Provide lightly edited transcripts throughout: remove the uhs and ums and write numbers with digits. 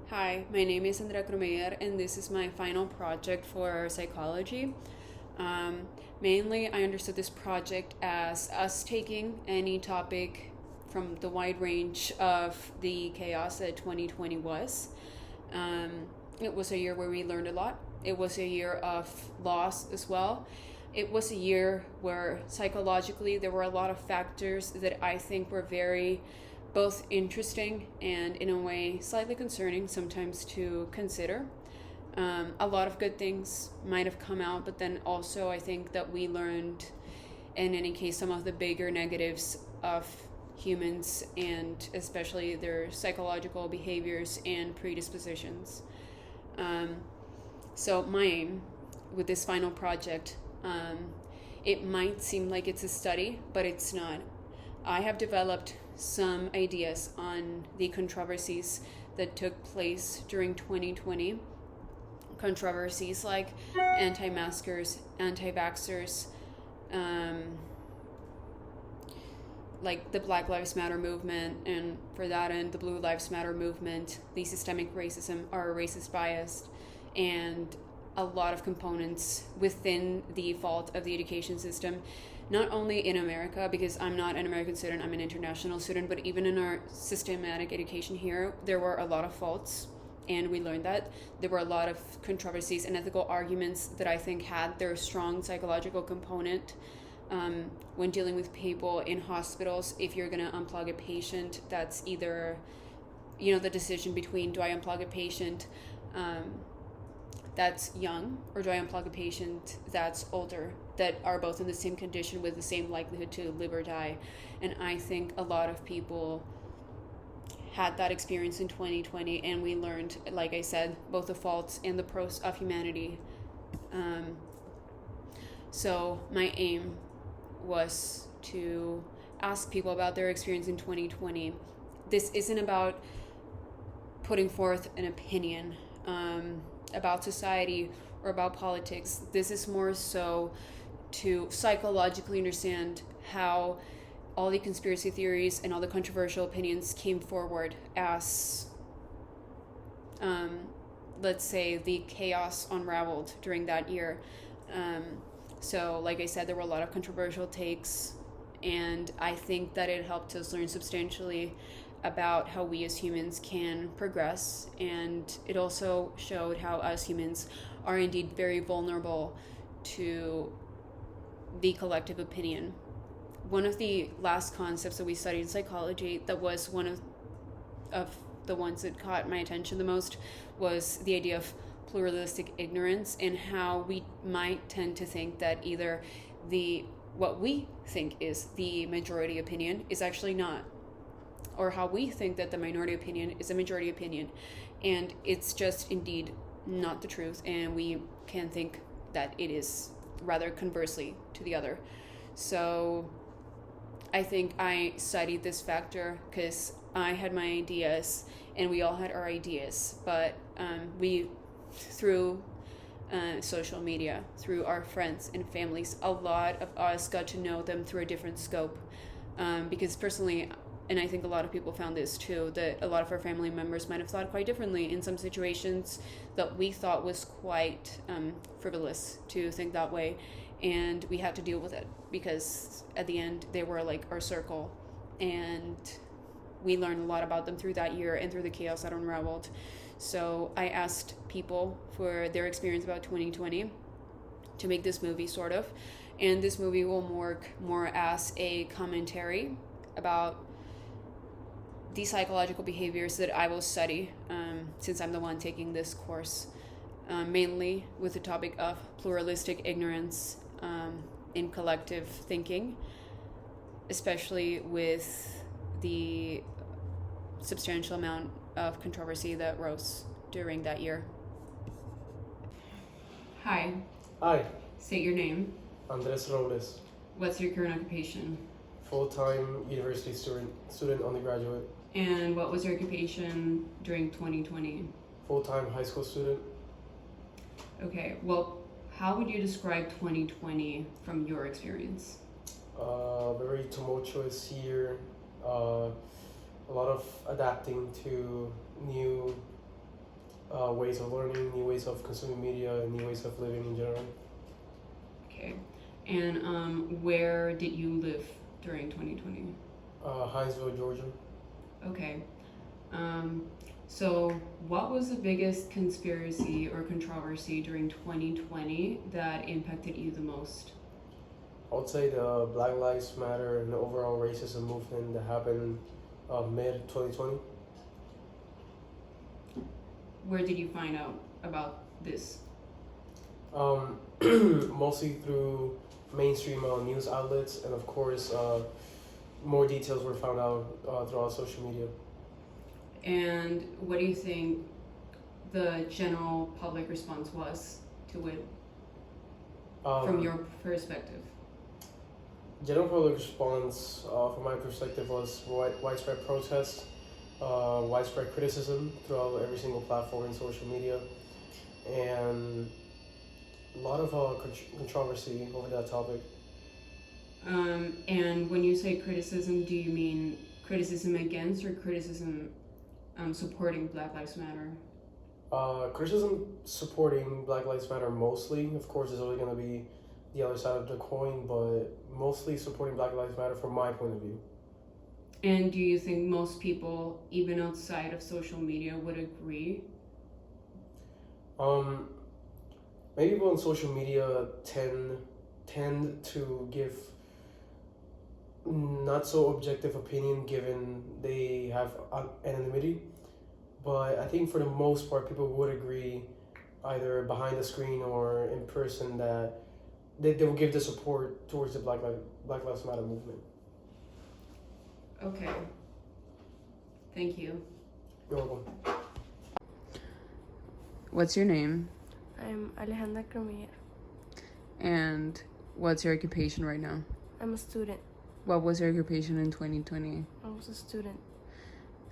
Hi, my name is Andrea Cromeyer, and this is my final project for psychology. Um, Mainly, I understood this project as us taking any topic from the wide range of the chaos that 2020 was. Um, it was a year where we learned a lot. It was a year of loss as well. It was a year where psychologically there were a lot of factors that I think were very both interesting and in a way slightly concerning sometimes to consider. A lot of good things might have come out, but then also I think that we learned, in any case, some of the bigger negatives of humans and especially their psychological behaviors and predispositions. Um, so, my aim with this final project, it might seem like it's a study, but it's not. I have developed some ideas on the controversies that took place during 2020. Controversies like anti maskers, anti vaxxers, um, like the Black Lives Matter movement, and for that end, the Blue Lives Matter movement, the systemic racism or racist bias, and a lot of components within the fault of the education system, not only in America, because I'm not an American student, I'm an international student, but even in our systematic education here, there were a lot of faults. And we learned that there were a lot of controversies and ethical arguments that I think had their strong psychological component when dealing with people in hospitals. If you're going to unplug a patient, that's either, the decision between do I unplug a patient that's young or do I unplug a patient that's older, that are both in the same condition with the same likelihood to live or die. And I think a lot of people had that experience in 2020, and we learned, like I said, both the faults and the pros of humanity. So my aim was to ask people about their experience in 2020. This isn't about putting forth an opinion about society or about politics. This is more so to psychologically understand how all the conspiracy theories and all the controversial opinions came forward as, let's say, the chaos unraveled during that year. So, like I said, there were a lot of controversial takes, and I think that it helped us learn substantially about how we as humans can progress, and it also showed how us humans are indeed very vulnerable to the collective opinion. One of the last concepts that we studied in psychology that was one of the ones that caught my attention the most was the idea of pluralistic ignorance, and how we might tend to think that either what we think is the majority opinion is actually not, or how we think that the minority opinion is a majority opinion, and it's just indeed not the truth, and we can think that it is rather conversely to the other. So I think I studied this factor because I had my ideas and we all had our ideas, but we, through social media, through our friends and families, a lot of us got to know them through a different scope. Because personally, and I think a lot of people found this too, that a lot of our family members might have thought quite differently in some situations that we thought was quite frivolous to think that way. And we had to deal with it because at the end they were like our circle, and we learned a lot about them through that year and through the chaos that unraveled. So I asked people for their experience about 2020 to make this movie, sort of, and this movie will work more as a commentary about the psychological behaviors that I will study, since I'm the one taking this course, mainly with the topic of pluralistic ignorance in collective thinking, especially with the substantial amount of controversy that rose during that year. Hi. Hi, State your name. Andres Robles, What's your current occupation? full-time university student undergraduate, And what was your occupation during 2020? full-time high school student. Okay, well, how would you describe 2020 from your experience? Very tumultuous year, a lot of adapting to new ways of learning, new ways of consuming media, and new ways of living in general. Okay. And where did you live during 2020? Hinesville, Georgia. Okay. So what was the biggest conspiracy or controversy during 2020 that impacted you the most? I would say the Black Lives Matter and the overall racism movement that happened mid 2020. Where did you find out about this? Mostly through mainstream news outlets, and of course, more details were found out throughout social media. And what do you think the general public response was to it from your perspective? General public response, from my perspective, was widespread protest, widespread criticism throughout every single platform in social media, and a lot of controversy over that topic. And when you say criticism, do you mean criticism against or criticism supporting Black Lives Matter? Criticism supporting Black Lives Matter mostly. Of course, there's always going to be the other side of the coin, but mostly supporting Black Lives Matter from my point of view. And do you think most people, even outside of social media, would agree? Maybe people on social media tend to give not so objective opinion given they have anonymity, but I think for the most part people would agree either behind the screen or in person that they will give the support towards the Black Lives Matter movement. Okay. Thank you. You're welcome. What's your name? I'm Alejandra Cremier. And what's your occupation right now? I'm a student. What was your occupation in 2020? I was a student.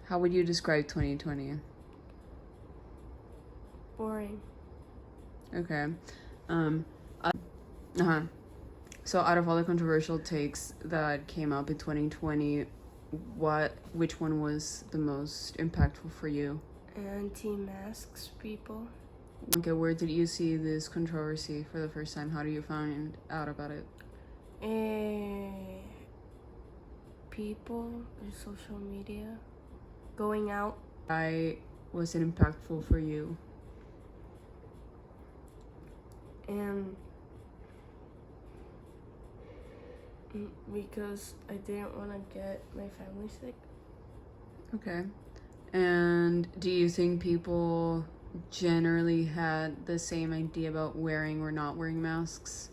How would you describe 2020? Boring. Okay. So out of all the controversial takes that came up in 2020, which one was the most impactful for you? Anti-masks people. Okay, where did you see this controversy for the first time? How do you find out about it? People in social media. Going out. Why was it impactful for you? Because I didn't want to get my family sick. Okay. And do you think people generally had the same idea about wearing or not wearing masks?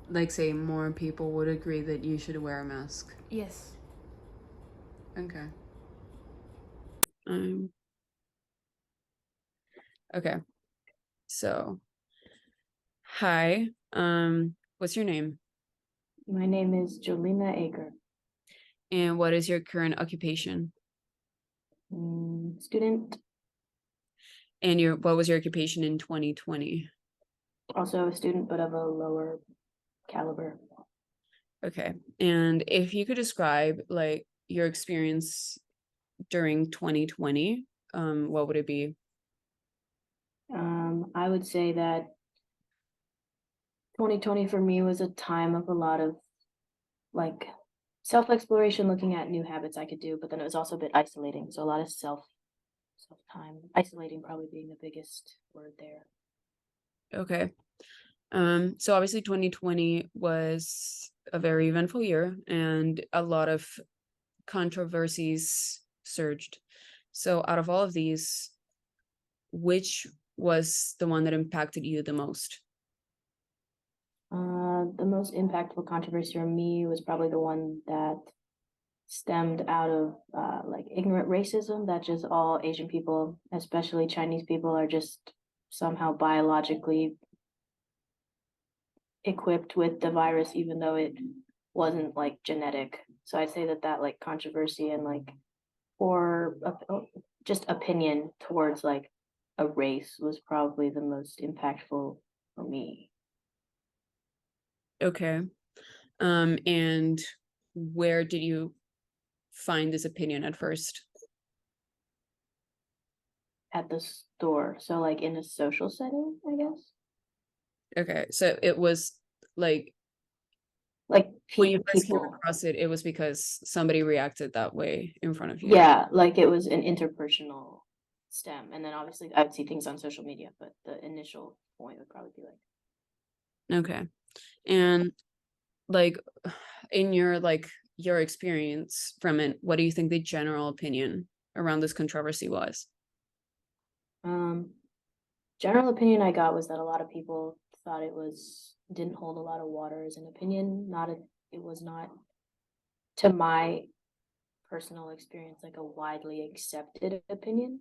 Like, say, more people would agree that you should wear a mask? Yes. Okay. Okay. So, hi. What's your name? My name is Jolina Aker. And what is your current occupation? Student, And what was your occupation in 2020? also a student, but of a lower caliber. Okay. And if you could describe like your experience during 2020, what would it be? I would say that 2020 for me was a time of a lot of like self-exploration, looking at new habits I could do, but then it was also a bit isolating. So a lot of self-time, isolating probably being the biggest word there. Okay. So obviously 2020 was a very eventful year and a lot of controversies surged. So out of all of these, which was the one that impacted you the most? The most impactful controversy for me was probably the one that stemmed out of like ignorant racism, that just all Asian people, especially Chinese people, are just somehow biologically equipped with the virus, even though it wasn't like genetic. So I'd say that like controversy and like, or just opinion towards like a race was probably the most impactful for me. Okay. And where did you find this opinion at first? at the store. So like in a social setting, I guess. Okay, so it was like Like when you first came people. across it, it was because somebody reacted that way in front of you. Yeah, like it was an interpersonal stem. And then obviously I would see things on social media, but the initial point would probably be like, Okay. And like in your experience from it, what do you think the general opinion around this controversy was? general opinion I got was that a lot of people thought didn't hold a lot of water as an opinion. It was not, to my personal experience, like a widely accepted opinion.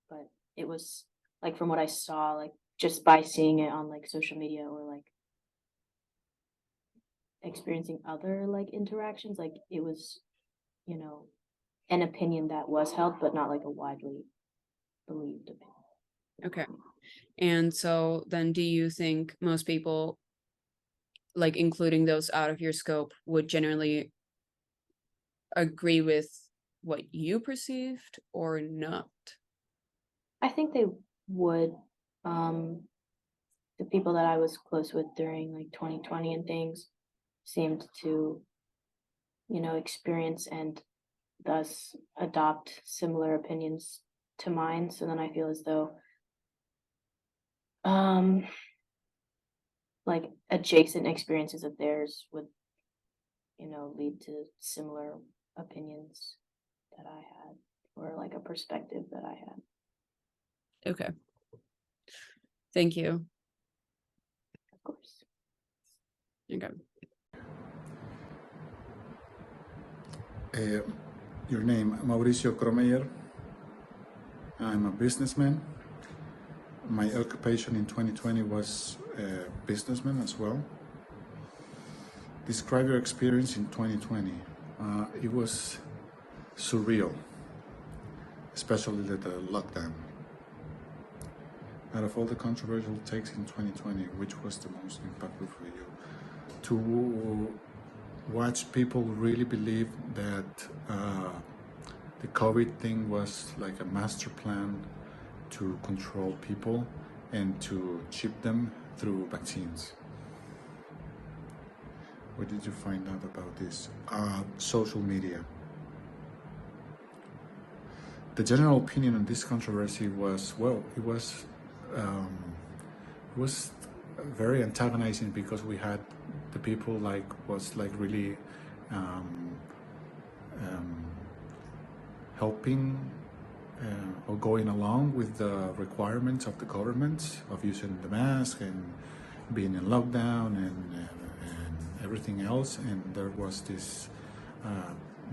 But it was like from what I saw, like just by seeing it on like social media or like experiencing other like interactions, like it was, you know, an opinion that was held, but not like a widely believed opinion. Okay. And so then do you think most people, like including those out of your scope, would generally agree with what you perceived or not? I think they would. The people that I was close with during like 2020 and things seemed to, experience and thus adopt similar opinions to mine. So then I feel as though, like adjacent experiences of theirs would, lead to similar opinions that I had or like a perspective that I had. Okay. Thank you. Of course. Okay. Your name, Mauricio Cromeyer. I'm a businessman. My occupation in 2020 was a businessman as well. Describe your experience in 2020. It was surreal, especially the lockdown. Out of all the controversial takes in 2020, which was the most impactful for you? To watch people really believe that the COVID thing was like a master plan to control people and to chip them through vaccines. What did you find out about this? Social media. The general opinion on this controversy was, well, it was very antagonizing because we had the people was really helping or going along with the requirements of the government of using the mask and being in lockdown and everything else. And there was this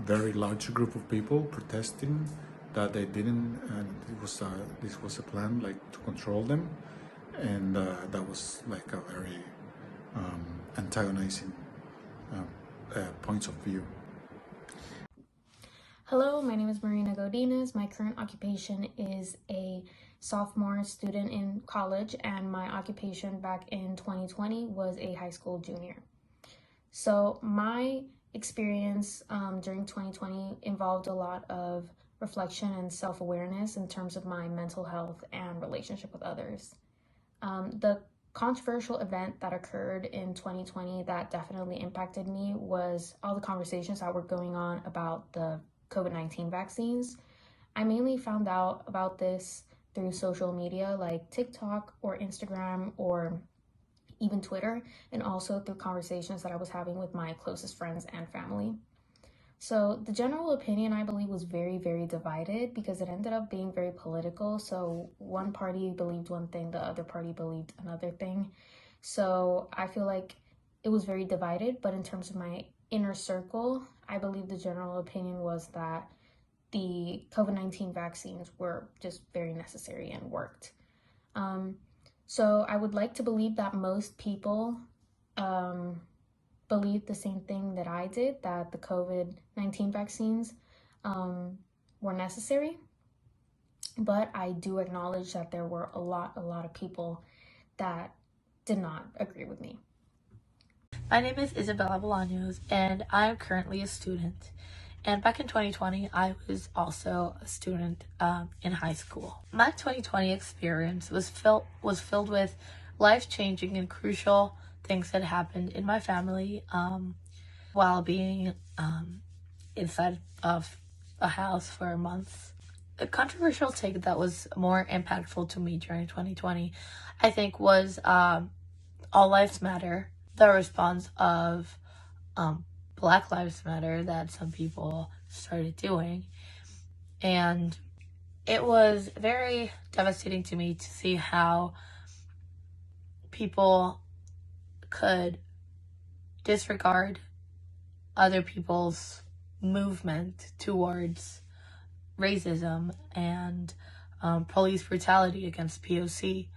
very large group of people protesting that they didn't, this was a plan like to control them, and that was like a very antagonizing points of view. Hello, my name is Marina Godinez. My current occupation is a sophomore student in college, and my occupation back in 2020 was a high school junior. So my experience during 2020 involved a lot of reflection and self-awareness in terms of my mental health and relationship with others. The controversial event that occurred in 2020 that definitely impacted me was all the conversations that were going on about the COVID-19 vaccines. I mainly found out about this through social media like TikTok or Instagram or even Twitter, and also through conversations that I was having with my closest friends and family. So the general opinion, I believe, was very, very divided because it ended up being very political. So one party believed one thing, the other party believed another thing. So I feel like it was very divided, but in terms of my inner circle, I believe the general opinion was that the COVID-19 vaccines were just very necessary and worked. So I would like to believe that most people believed the same thing that I did, that the COVID-19 vaccines were necessary. But I do acknowledge that there were a lot of people that did not agree with me. My name is Isabella Bolaños, and I am currently a student And back in 2020, I was also a student in high school. My 2020 experience was filled with life-changing and crucial things that happened in my family while being inside of a house for months. A controversial take that was more impactful to me during 2020, I think, was All Lives Matter, the response of Black Lives Matter that some people started doing. And it was very devastating to me to see how people could disregard other people's movement towards racism and police brutality against POC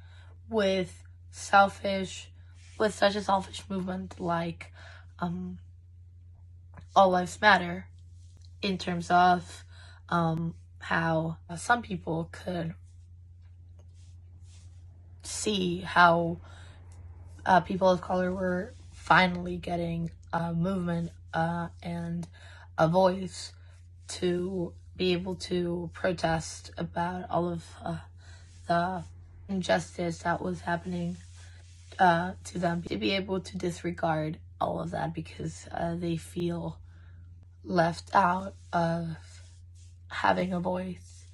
with such a selfish movement like All Lives Matter, in terms of how some people could see how people of color were finally getting a movement and a voice to be able to protest about all of the injustice that was happening to them, to be able to disregard all of that because they feel left out of having a voice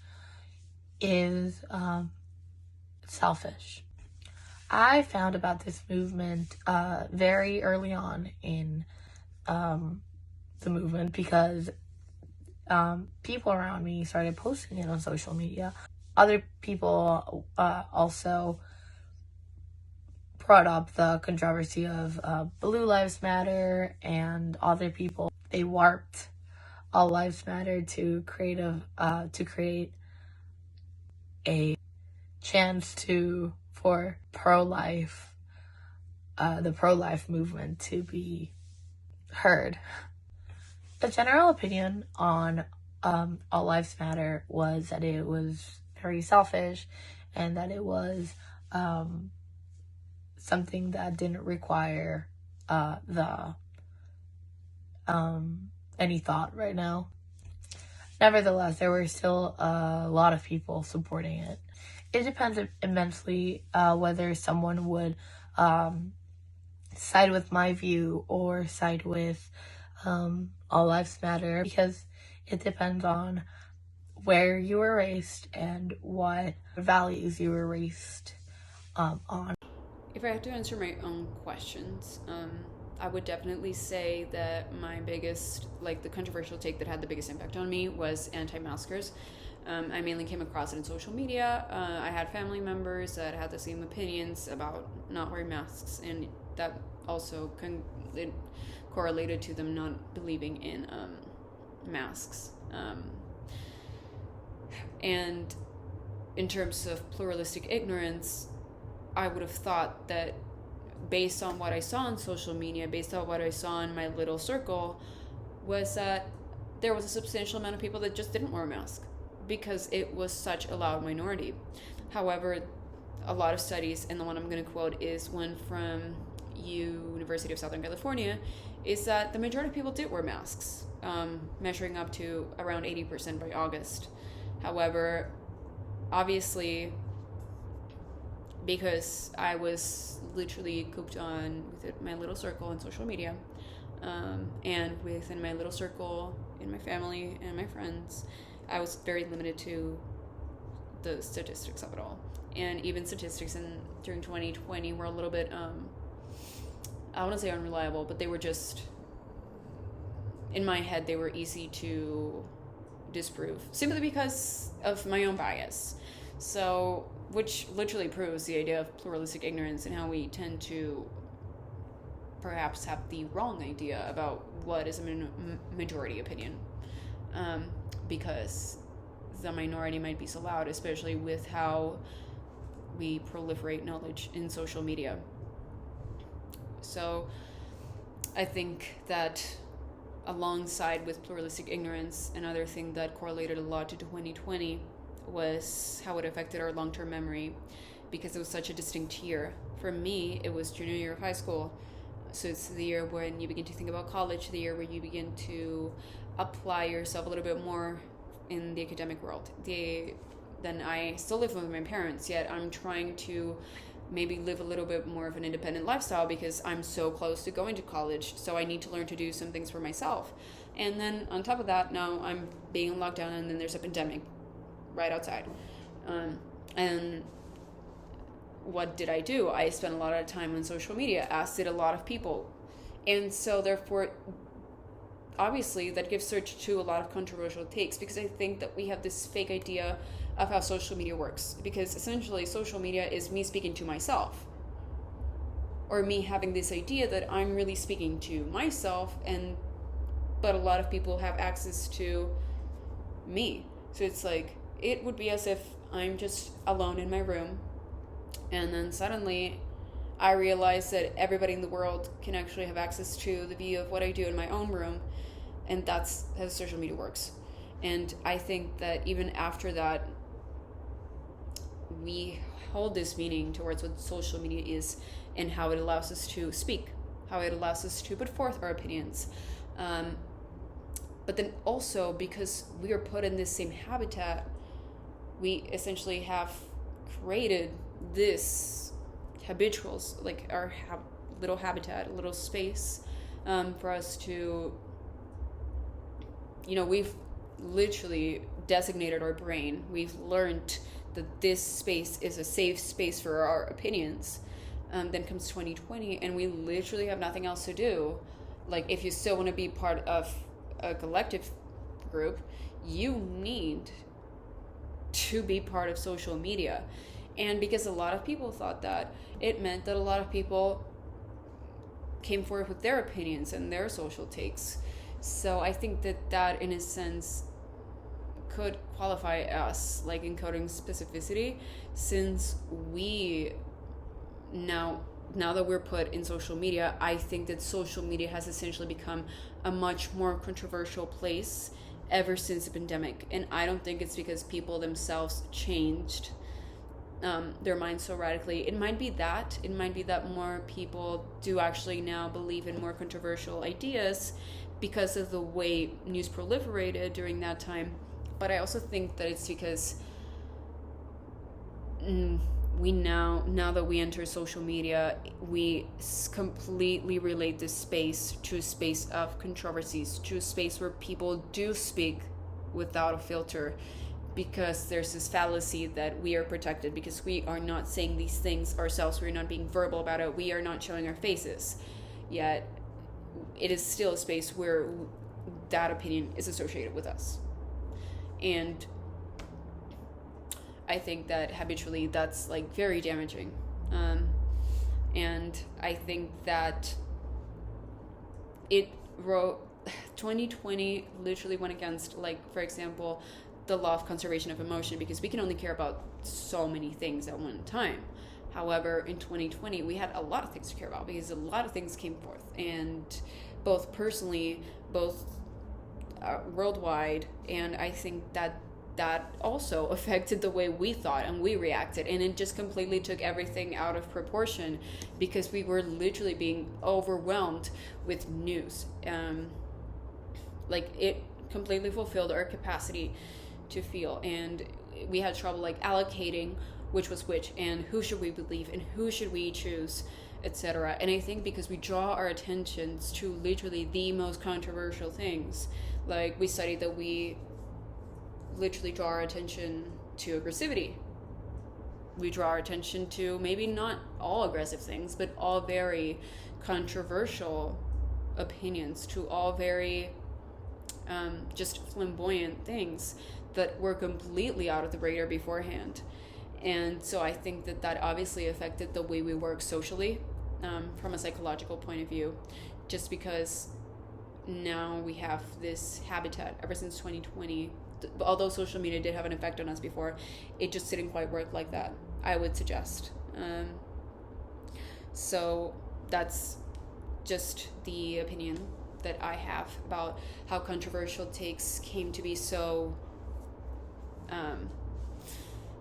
is selfish. I found about this movement very early on in the movement because people around me started posting it on social media. Other people also brought up the controversy of Blue Lives Matter, and other people, they warped All Lives Matter to create a chance for pro-life, the pro-life movement to be heard. The general opinion on All Lives Matter was that it was very selfish and that it was something that didn't require any thought right now. Nevertheless, there were still a lot of people supporting it. It depends immensely whether someone would side with my view or side with All Lives Matter, because it depends on where you were raised and what values you were raised on. If I had to answer my own questions, I would definitely say that my biggest, the controversial take that had the biggest impact on me was anti-maskers. I mainly came across it in social media. I had family members that had the same opinions about not wearing masks, and that also it correlated to them not believing in masks. And in terms of pluralistic ignorance, I would have thought that based on what I saw on social media, based on what I saw in my little circle, was that there was a substantial amount of people that just didn't wear a mask because it was such a loud minority. However, a lot of studies, and the one I'm going to quote is one from University of Southern California, is that the majority of people did wear masks, measuring up to around 80% by August. However, obviously, because I was literally cooped on with my little circle on social media, and within my little circle, in my family and my friends, I was very limited to the statistics of it all. And even statistics during 2020 were a little bit, I want to say unreliable, but they were just, in my head, they were easy to disprove, simply because of my own bias. So, which literally proves the idea of pluralistic ignorance and how we tend to perhaps have the wrong idea about what is a majority opinion, because the minority might be so loud, especially with how we proliferate knowledge in social media. So I think that alongside with pluralistic ignorance, another thing that correlated a lot to 2020 was how it affected our long-term memory, because it was such a distinct year. For me, it was junior year of high school. So it's the year when you begin to think about college, the year where you begin to apply yourself a little bit more in the academic world. Then I still live with my parents, yet I'm trying to maybe live a little bit more of an independent lifestyle because I'm so close to going to college, so I need to learn to do some things for myself. And then on top of that, now I'm being in lockdown, and then there's a pandemic right outside. And what did I do? I spent a lot of time on social media, as did a lot of people. And so therefore, obviously, that gives search to a lot of controversial takes, because I think that we have this fake idea of how social media works. Because essentially, social media is me speaking to myself, or me having this idea that I'm really speaking to myself, but a lot of people have access to me. So it's like, it would be as if I'm just alone in my room, and then suddenly I realize that everybody in the world can actually have access to the view of what I do in my own room, and that's how social media works. And I think that even after that, we hold this meaning towards what social media is and how it allows us to speak, how it allows us to put forth our opinions. But then also, because we are put in this same habitat, we essentially have created this habituals, like our little habitat, a little space for us to, we've literally designated our brain. We've learned that this space is a safe space for our opinions. Then comes 2020, and we literally have nothing else to do. Like, if you still want to be part of a collective group, you need to be part of social media. And because a lot of people thought that, it meant that a lot of people came forward with their opinions and their social takes. So I think that in a sense could qualify us, like, encoding specificity, since we now that we're put in social media, I think that social media has essentially become a much more controversial place ever since the pandemic. And I don't think it's because people themselves changed their minds so radically. It might be that more people do actually now believe in more controversial ideas because of the way news proliferated during that time. But I also think that it's because we now that we enter social media, we completely relate this space to a space of controversies, to a space where people do speak without a filter, because there's this fallacy that we are protected because we are not saying these things ourselves, we're not being verbal about it, we are not showing our faces. Yet it is still a space where that opinion is associated with us. And I think that habitually that's like very damaging. And I think that 2020 literally went against, like, for example, the law of conservation of emotion, because we can only care about so many things at one time. However, in 2020, we had a lot of things to care about because a lot of things came forth, and both personally, both worldwide, and I think that also affected the way we thought and we reacted, and it just completely took everything out of proportion because we were literally being overwhelmed with news. Like, it completely fulfilled our capacity to feel, and we had trouble like allocating which was which and who should we believe and who should we choose, etc. And I think because we draw our attentions to literally the most controversial things, like we studied that we literally draw our attention to aggressivity. We draw our attention to maybe not all aggressive things, but all very controversial opinions, to all very just flamboyant things that were completely out of the radar beforehand. And so I think that obviously affected the way we work socially, from a psychological point of view, just because now we have this habitat ever since 2020. Although social media did have an effect on us before, it just didn't quite work like that, I would suggest. So that's just the opinion that I have about how controversial takes came to be so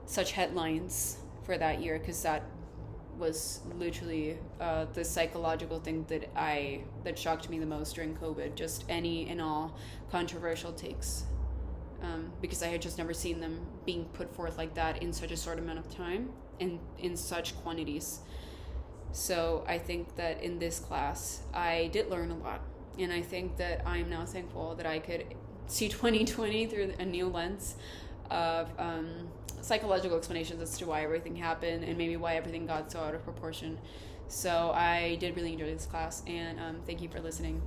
such headlines for that year, because that was literally the psychological thing that shocked me the most during COVID. Just any and all controversial takes, because I had just never seen them being put forth like that in such a short amount of time and in such quantities. So I think that in this class, I did learn a lot. And I think that I'm now thankful that I could see 2020 through a new lens of psychological explanations as to why everything happened and maybe why everything got so out of proportion. So I did really enjoy this class, and thank you for listening.